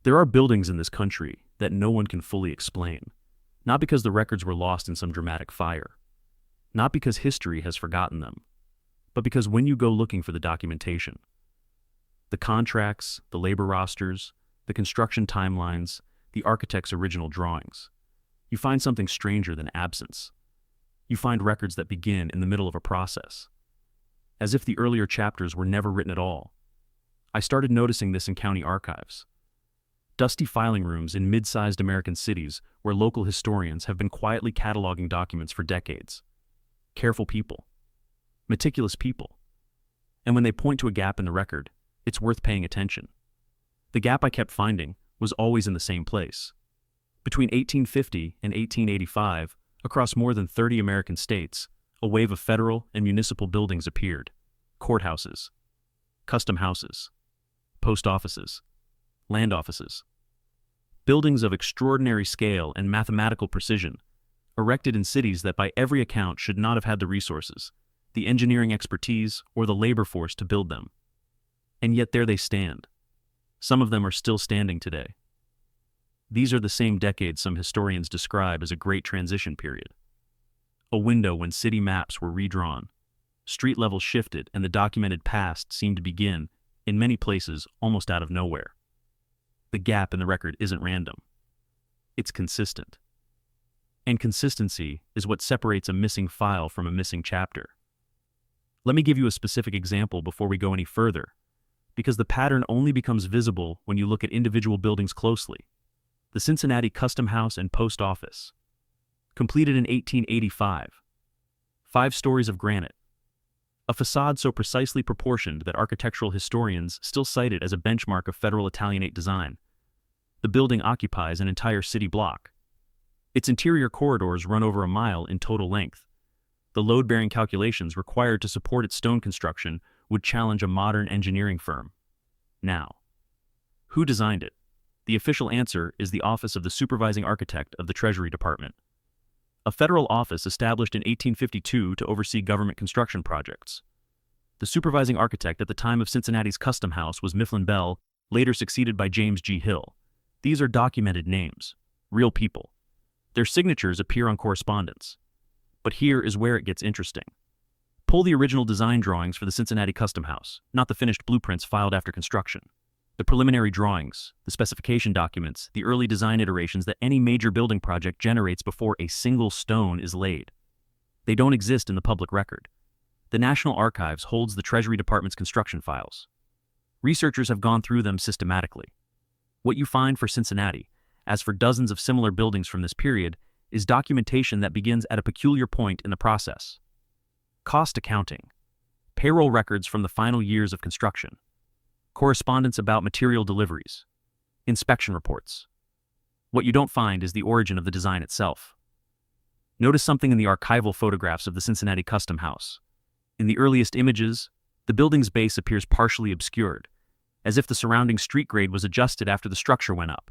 There are buildings in this country that no one can fully explain, not because the records were lost in some dramatic fire, not because history has forgotten them, but because when you go looking for the documentation, the contracts, the labor rosters, the construction timelines, the architect's original drawings, you find something stranger than absence. You find records that begin in the middle of a process, as if the earlier chapters were never written at all. I started noticing this in county archives. Dusty filing rooms in mid-sized American cities where local historians have been quietly cataloging documents for decades. Careful people. Meticulous people. And when they point to a gap in the record, it's worth paying attention. The gap I kept finding was always in the same place. Between 1850 and 1885, across more than 30 American states, a wave of federal and municipal buildings appeared. Courthouses, custom houses, post offices, land offices. Buildings of extraordinary scale and mathematical precision, erected in cities that by every account should not have had the resources, the engineering expertise, or the labor force to build them. And yet there they stand. Some of them are still standing today. These are the same decades some historians describe as a great transition period. A window when city maps were redrawn, street levels shifted, and the documented past seemed to begin, in many places, almost out of nowhere. The gap in the record isn't random. It's consistent. And consistency is what separates a missing file from a missing chapter. Let me give you a specific example before we go any further, because the pattern only becomes visible when you look at individual buildings closely. The Cincinnati Custom House and Post Office. Completed in 1885. 5 stories of granite. A facade so precisely proportioned that architectural historians still cite it as a benchmark of federal Italianate design. The building occupies an entire city block. Its interior corridors run over a mile in total length. The load-bearing calculations required to support its stone construction would challenge a modern engineering firm. Now, who designed it? The official answer is the Office of the Supervising Architect of the Treasury Department, a federal office established in 1852 to oversee government construction projects. The supervising architect at the time of Cincinnati's Custom House was Mifflin Bell, later succeeded by James G. Hill. These are documented names, real people. Their signatures appear on correspondence. But here is where it gets interesting. Pull the original design drawings for the Cincinnati Custom House, not the finished blueprints filed after construction. The preliminary drawings, the specification documents, the early design iterations that any major building project generates before a single stone is laid. They don't exist in the public record. The National Archives holds the Treasury Department's construction files. Researchers have gone through them systematically. What you find for Cincinnati, as for dozens of similar buildings from this period, is documentation that begins at a peculiar point in the process. Cost accounting, payroll records from the final years of construction, correspondence about material deliveries, inspection reports. What you don't find is the origin of the design itself. Notice something in the archival photographs of the Cincinnati Custom House. In the earliest images, the building's base appears partially obscured, as if the surrounding street grade was adjusted after the structure went up.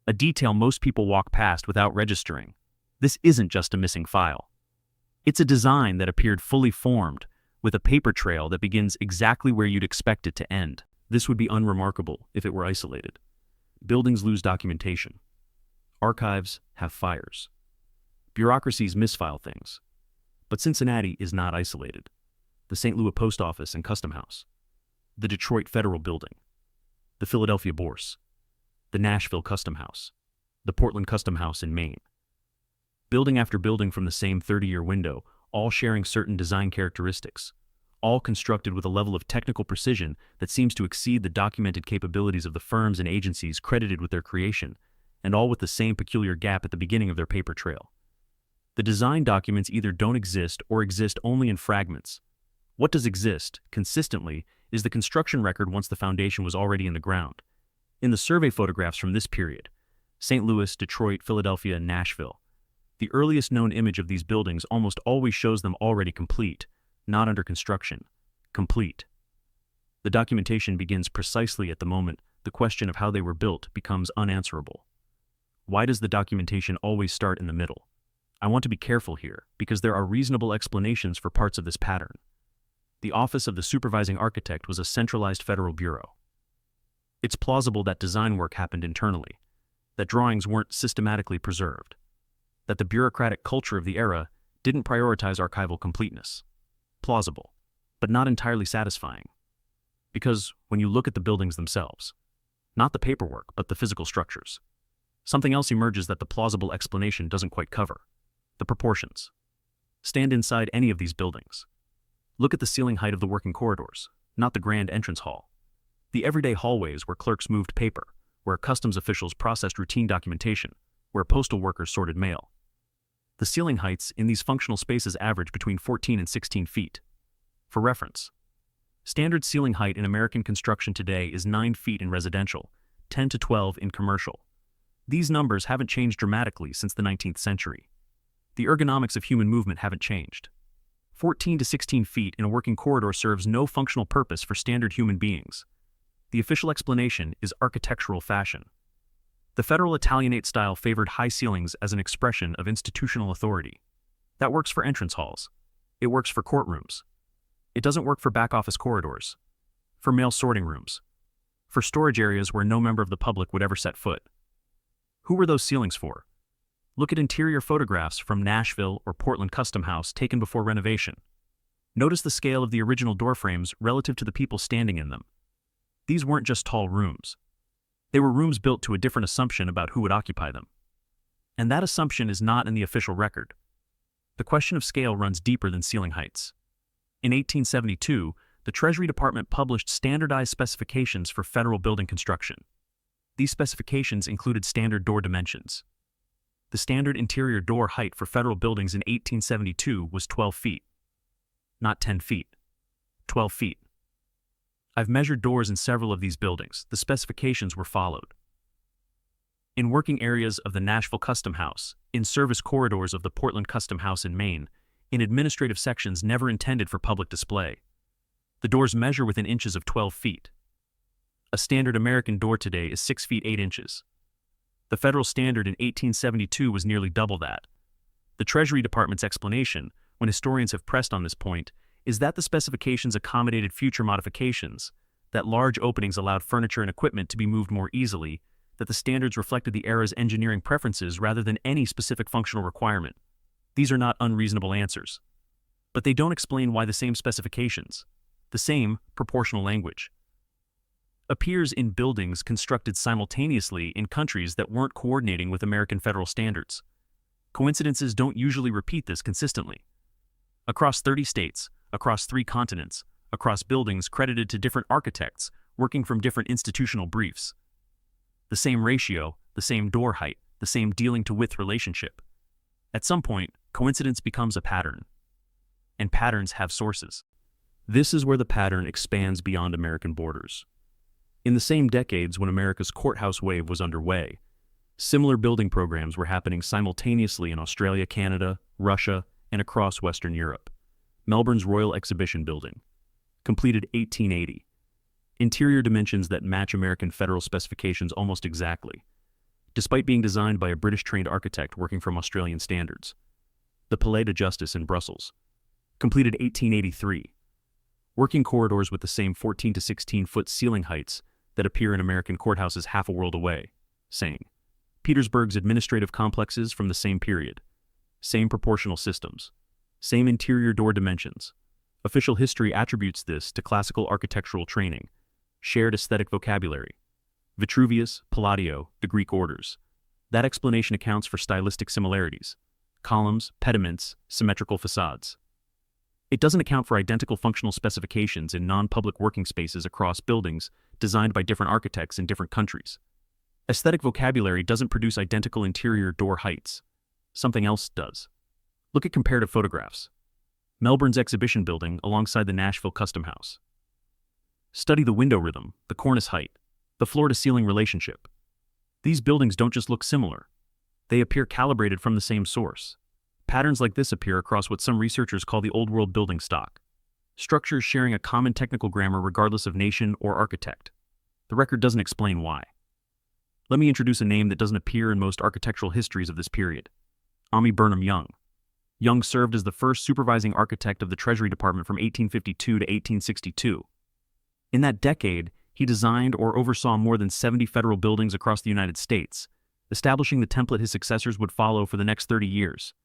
A detail most people walk past without registering. This isn't just a missing file. It's a design that appeared fully formed, with a paper trail that begins exactly where you'd expect it to end. This would be unremarkable if it were isolated. Buildings lose documentation. Archives have fires. Bureaucracies misfile things. But Cincinnati is not isolated. The St. Louis Post Office and Custom House, the Detroit Federal Building, the Philadelphia Bourse, the Nashville Custom House, the Portland Custom House in Maine. Building after building from the same 30-year window, all sharing certain design characteristics, all constructed with a level of technical precision that seems to exceed the documented capabilities of the firms and agencies credited with their creation, and all with the same peculiar gap at the beginning of their paper trail. The design documents either don't exist or exist only in fragments. What does exist, consistently, is the construction record once the foundation was already in the ground. In the survey photographs from this period, St. Louis, Detroit, Philadelphia, and Nashville, the earliest known image of these buildings almost always shows them already complete, not under construction, complete. The documentation begins precisely at the moment the question of how they were built becomes unanswerable. Why does the documentation always start in the middle? I want to be careful here, because there are reasonable explanations for parts of this pattern. The Office of the Supervising Architect was a centralized federal bureau. It's plausible that design work happened internally, that drawings weren't systematically preserved, that the bureaucratic culture of the era didn't prioritize archival completeness. Plausible, but not entirely satisfying. Because when you look at the buildings themselves, not the paperwork, but the physical structures, something else emerges that the plausible explanation doesn't quite cover: the proportions. Stand inside any of these buildings. Look at the ceiling height of the working corridors, not the grand entrance hall. The everyday hallways where clerks moved paper, where customs officials processed routine documentation, where postal workers sorted mail. The ceiling heights in these functional spaces average between 14 and 16 feet. For reference, standard ceiling height in American construction today is 9 feet in residential, 10 to 12 in commercial. These numbers haven't changed dramatically since the 19th century. The ergonomics of human movement haven't changed. 14 to 16 feet in a working corridor serves no functional purpose for standard human beings. The official explanation is architectural fashion. The federal Italianate style favored high ceilings as an expression of institutional authority. That works for entrance halls. It works for courtrooms. It doesn't work for back office corridors, for mail sorting rooms, for storage areas where no member of the public would ever set foot. Who were those ceilings for? Look at interior photographs from Nashville or Portland Custom House taken before renovation. Notice the scale of the original door frames relative to the people standing in them. These weren't just tall rooms. They were rooms built to a different assumption about who would occupy them. And that assumption is not in the official record. The question of scale runs deeper than ceiling heights. In 1872, the Treasury Department published standardized specifications for federal building construction. These specifications included standard door dimensions. The standard interior door height for federal buildings in 1872 was 12 feet. Not 10 feet. 12 feet. I've measured doors in several of these buildings. The specifications were followed. In working areas of the Nashville Custom House, in service corridors of the Portland Custom House in Maine, in administrative sections never intended for public display, the doors measure within inches of 12 feet. A standard American door today is 6 feet 8 inches. The federal standard in 1872 was nearly double that. The Treasury Department's explanation, when historians have pressed on this point, is that the specifications accommodated future modifications, that large openings allowed furniture and equipment to be moved more easily, that the standards reflected the era's engineering preferences rather than any specific functional requirement. These are not unreasonable answers. But they don't explain why the same specifications, the same proportional language, appears in buildings constructed simultaneously in countries that weren't coordinating with American federal standards. Coincidences don't usually repeat this consistently. Across 30 states, across 3 continents, across buildings credited to different architects working from different institutional briefs. The same ratio, the same door height, the same dealing to width relationship. At some point, coincidence becomes a pattern. And patterns have sources. This is where the pattern expands beyond American borders. In the same decades when America's courthouse wave was underway, similar building programs were happening simultaneously in Australia, Canada, Russia, and across Western Europe. Melbourne's Royal Exhibition Building, completed 1880. Interior dimensions that match American federal specifications almost exactly, despite being designed by a British-trained architect working from Australian standards. The Palais de Justice in Brussels, completed 1883. Working corridors with the same 14 to 16-foot ceiling heights that appear in American courthouses half a world away. Saying, Petersburg's administrative complexes from the same period. Same proportional systems. Same interior door dimensions. Official history attributes this to classical architectural training, shared aesthetic vocabulary. Vitruvius, Palladio, the Greek orders. That explanation accounts for stylistic similarities. Columns, pediments, symmetrical facades. It doesn't account for identical functional specifications in non-public working spaces across buildings designed by different architects in different countries. Aesthetic vocabulary doesn't produce identical interior door heights. Something else does. Look at comparative photographs. Melbourne's Exhibition Building alongside the Nashville Custom House. Study the window rhythm, the cornice height, the floor-to-ceiling relationship. These buildings don't just look similar. They appear calibrated from the same source. Patterns like this appear across what some researchers call the Old World building stock. Structures sharing a common technical grammar regardless of nation or architect. The record doesn't explain why. Let me introduce a name that doesn't appear in most architectural histories of this period. Ammi Burnham Young. Young served as the first supervising architect of the Treasury Department from 1852 to 1862. In that decade, He designed or oversaw more than 70 federal buildings across the United States, establishing the template his successors would follow for the next 30 years.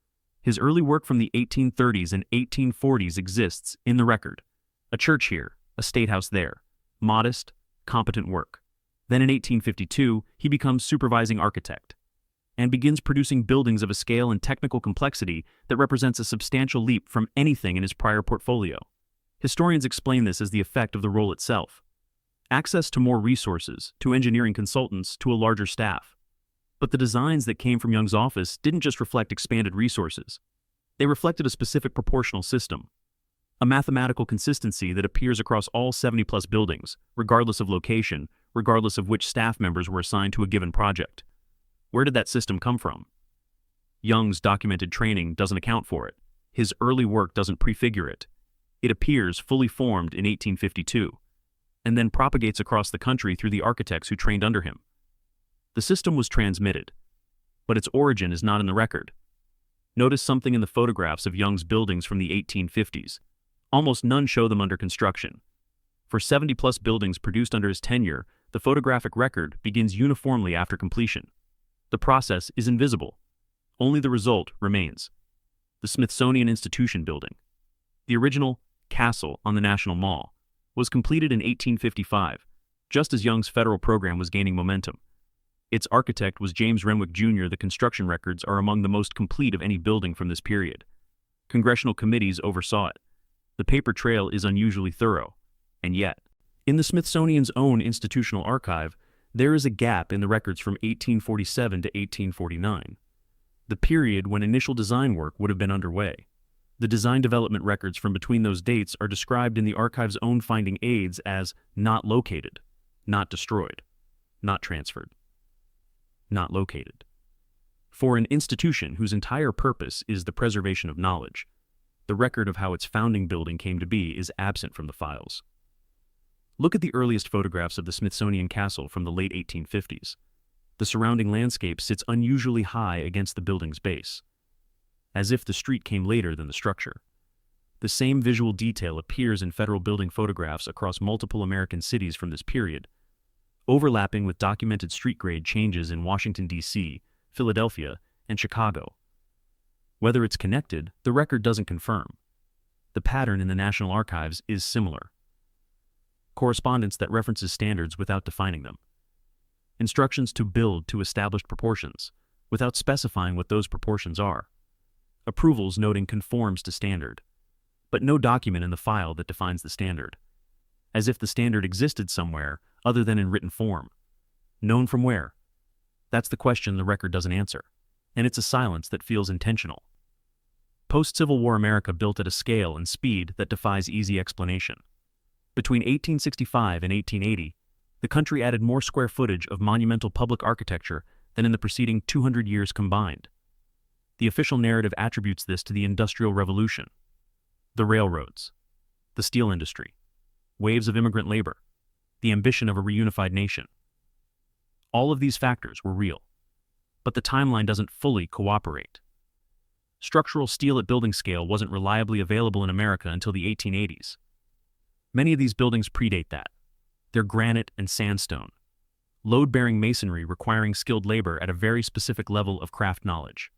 His early work from the 1830s and 1840s exists in the record. A church here, a state house there. Modest, competent work. Then in 1852, he becomes supervising architect and begins producing buildings of a scale and technical complexity that represents a substantial leap from anything in his prior portfolio. Historians explain this as the effect of the role itself. Access to more resources, to engineering consultants, to a larger staff. But the designs that came from Young's office didn't just reflect expanded resources. They reflected a specific proportional system, a mathematical consistency that appears across all 70-plus buildings, regardless of location, regardless of which staff members were assigned to a given project. Where did that system come from? Young's documented training doesn't account for it. His early work doesn't prefigure it. It appears fully formed in 1852, and then propagates across the country through the architects who trained under him. The system was transmitted, but its origin is not in the record. Notice something in the photographs of Young's buildings from the 1850s. Almost none show them under construction. For 70-plus buildings produced under his tenure, the photographic record begins uniformly after completion. The process is invisible. Only the result remains. The Smithsonian Institution building, the original castle on the National Mall, was completed in 1855, just as Young's federal program was gaining momentum. Its architect was James Renwick Jr. The construction records are among the most complete of any building from this period. Congressional committees oversaw it. The paper trail is unusually thorough. And yet, in the Smithsonian's own institutional archive, there is a gap in the records from 1847 to 1849, the period when initial design work would have been underway. The design development records from between those dates are described in the archive's own finding aids as not located, not destroyed, not transferred, not located. For an institution whose entire purpose is the preservation of knowledge, the record of how its founding building came to be is absent from the files. Look at the earliest photographs of the Smithsonian Castle from the late 1850s. The surrounding landscape sits unusually high against the building's base, as if the street came later than the structure. The same visual detail appears in federal building photographs across multiple American cities from this period, overlapping with documented street grade changes in Washington, D.C., Philadelphia, and Chicago. Whether it's connected, the record doesn't confirm. The pattern in the National Archives is similar. Correspondence that references standards without defining them. Instructions to build to established proportions, without specifying what those proportions are. Approvals noting conforms to standard, but no document in the file that defines the standard. As if the standard existed somewhere other than in written form. Known from where? That's the question the record doesn't answer, and it's a silence that feels intentional. Post-Civil War America built at a scale and speed that defies easy explanation. Between 1865 and 1880, the country added more square footage of monumental public architecture than in the preceding 200 years combined. The official narrative attributes this to the Industrial Revolution, the railroads, the steel industry, waves of immigrant labor, the ambition of a reunified nation. All of these factors were real, but the timeline doesn't fully cooperate. Structural steel at building scale wasn't reliably available in America until the 1880s. Many of these buildings predate that. They're granite and sandstone, load-bearing masonry requiring skilled labor at a very specific level of craft knowledge.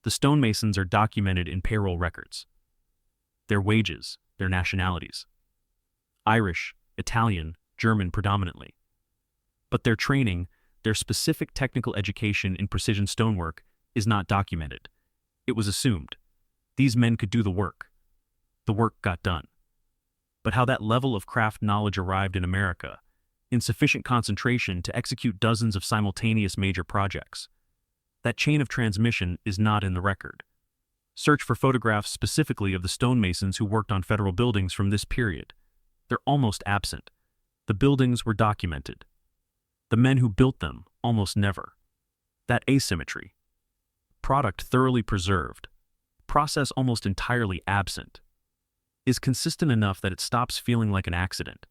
The stonemasons are documented in payroll records. Their wages, their nationalities. Irish, Italian, German predominantly. But their training, their specific technical education in precision stonework, is not documented. It was assumed. These men could do the work. The work got done. But how that level of craft knowledge arrived in America, in sufficient concentration to execute dozens of simultaneous major projects, that chain of transmission is not in the record. Search for photographs specifically of the stonemasons who worked on federal buildings from this period. They're almost absent. The buildings were documented. The men who built them, almost never. That asymmetry. Product thoroughly preserved. Process almost entirely absent. Is consistent enough that it stops feeling like an accident.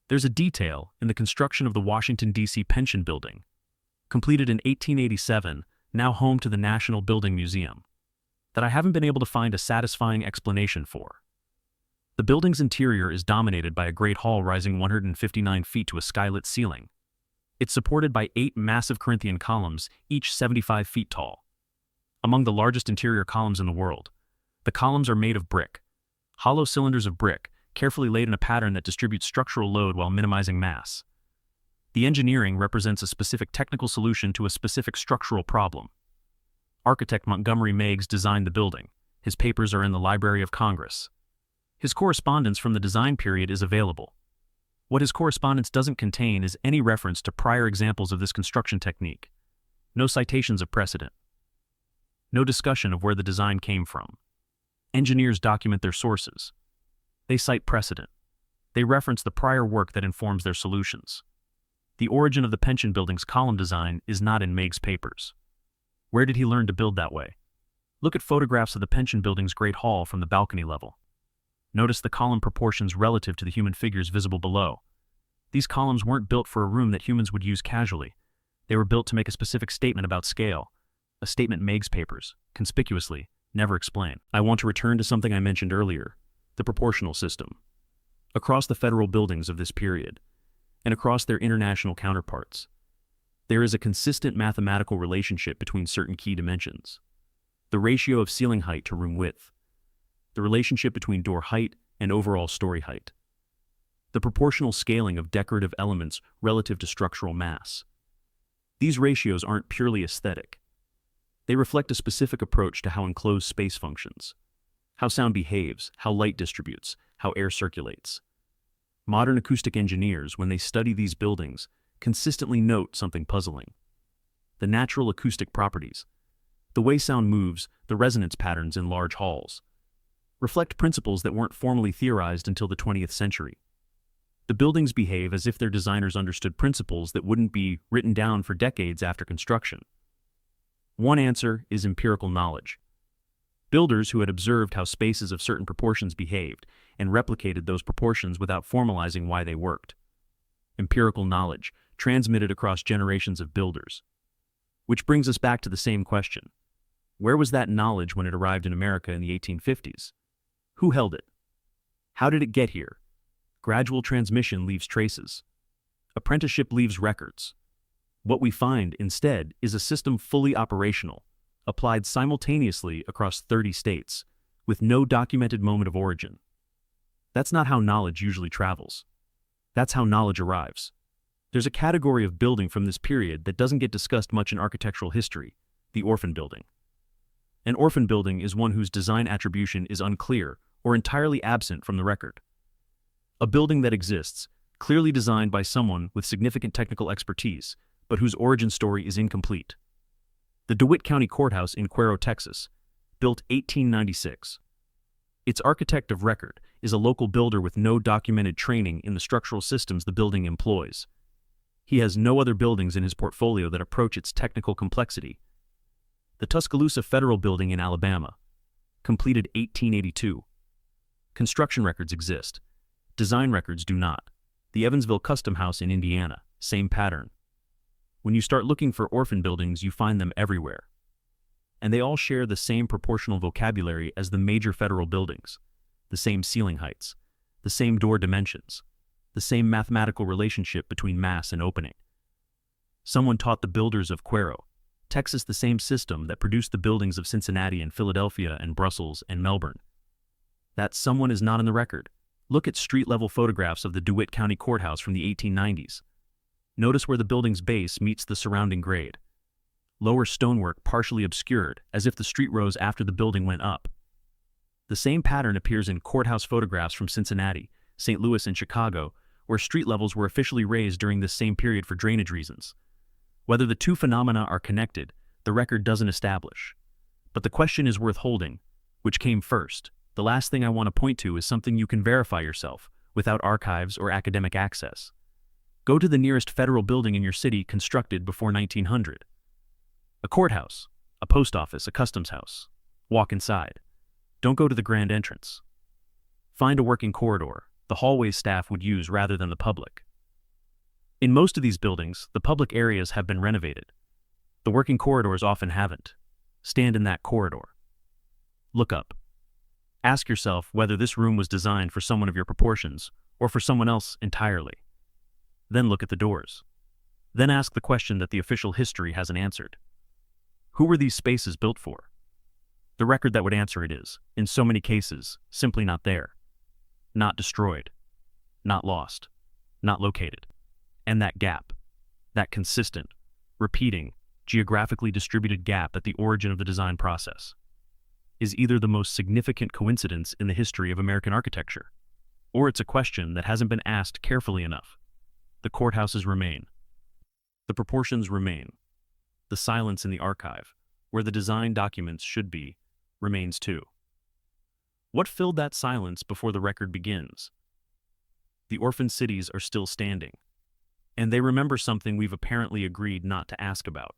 There's a detail in the construction of the Washington, D.C. Pension Building, completed in 1887, now home to the National Building Museum, that I haven't been able to find a satisfying explanation for. The building's interior is dominated by a great hall rising 159 feet to a skylit ceiling. It's supported by 8 massive Corinthian columns, each 75 feet tall. Among the largest interior columns in the world, the columns are made of brick. Hollow cylinders of brick, carefully laid in a pattern that distributes structural load while minimizing mass. The engineering represents a specific technical solution to a specific structural problem. Architect Montgomery Meigs designed the building. His papers are in the Library of Congress. His correspondence from the design period is available. What his correspondence doesn't contain is any reference to prior examples of this construction technique. No citations of precedent. No discussion of where the design came from. Engineers document their sources. They cite precedent. They reference the prior work that informs their solutions. The origin of the pension building's column design is not in Meigs' papers. Where did he learn to build that way? Look at photographs of the pension building's Great Hall from the balcony level. Notice the column proportions relative to the human figures visible below. These columns weren't built for a room that humans would use casually. They were built to make a specific statement about scale, a statement Meigs' papers, conspicuously, never explain. I want to return to something I mentioned earlier, the proportional system. Across the federal buildings of this period, and across their international counterparts, there is a consistent mathematical relationship between certain key dimensions. The ratio of ceiling height to room width, the relationship between door height and overall story height, the proportional scaling of decorative elements relative to structural mass. These ratios aren't purely aesthetic. They reflect a specific approach to how enclosed space functions, how sound behaves, how light distributes, how air circulates. Modern acoustic engineers, when they study these buildings, consistently note something puzzling. The natural acoustic properties, the way sound moves, the resonance patterns in large halls, reflect principles that weren't formally theorized until the 20th century. The buildings behave as if their designers understood principles that wouldn't be written down for decades after construction. One answer is empirical knowledge. Builders who had observed how spaces of certain proportions behaved and replicated those proportions without formalizing why they worked. Empirical knowledge, transmitted across generations of builders. Which brings us back to the same question. Where was that knowledge when it arrived in America in the 1850s? Who held it? How did it get here? Gradual transmission leaves traces. Apprenticeship leaves records. What we find, instead, is a system fully operational, applied simultaneously across 30 states, with no documented moment of origin. That's not how knowledge usually travels. That's how knowledge arrives. There's a category of building from this period that doesn't get discussed much in architectural history, the orphan building. An orphan building is one whose design attribution is unclear or entirely absent from the record. A building that exists, clearly designed by someone with significant technical expertise, but whose origin story is incomplete. The DeWitt County Courthouse in Cuero, Texas, built 1896. Its architect of record is a local builder with no documented training in the structural systems the building employs. He has no other buildings in his portfolio that approach its technical complexity. The Tuscaloosa Federal Building in Alabama, completed 1882. Construction records exist. Design records do not. The Evansville Custom House in Indiana, same pattern. When you start looking for orphan buildings, you find them everywhere. And they all share the same proportional vocabulary as the major federal buildings, the same ceiling heights, the same door dimensions, the same mathematical relationship between mass and opening. Someone taught the builders of Cuero, Texas, the same system that produced the buildings of Cincinnati and Philadelphia and Brussels and Melbourne. That someone is not in the record. Look at street-level photographs of the DeWitt County Courthouse from the 1890s. Notice where the building's base meets the surrounding grade. Lower stonework partially obscured, as if the street rose after the building went up. The same pattern appears in courthouse photographs from Cincinnati, St. Louis, and Chicago, where street levels were officially raised during this same period for drainage reasons. Whether the two phenomena are connected, the record doesn't establish. But the question is worth holding. Which came first? The last thing I want to point to is something you can verify yourself, without archives or academic access. Go to the nearest federal building in your city constructed before 1900. A courthouse, a post office, a customs house. Walk inside. Don't go to the grand entrance. Find a working corridor the hallway staff would use rather than the public. In most of these buildings, the public areas have been renovated. The working corridors often haven't. Stand in that corridor. Look up. Ask yourself whether this room was designed for someone of your proportions or for someone else entirely. Then look at the doors. Then ask the question that the official history hasn't answered. Who were these spaces built for? The record that would answer it is, in so many cases, simply not there. Not destroyed. Not lost. Not located. And that gap, that consistent, repeating, geographically distributed gap at the origin of the design process, is either the most significant coincidence in the history of American architecture, or it's a question that hasn't been asked carefully enough. The courthouses remain. The proportions remain. The silence in the archive, where the design documents should be, remains too. What filled that silence before the record begins? The orphan cities are still standing, and they remember something we've apparently agreed not to ask about.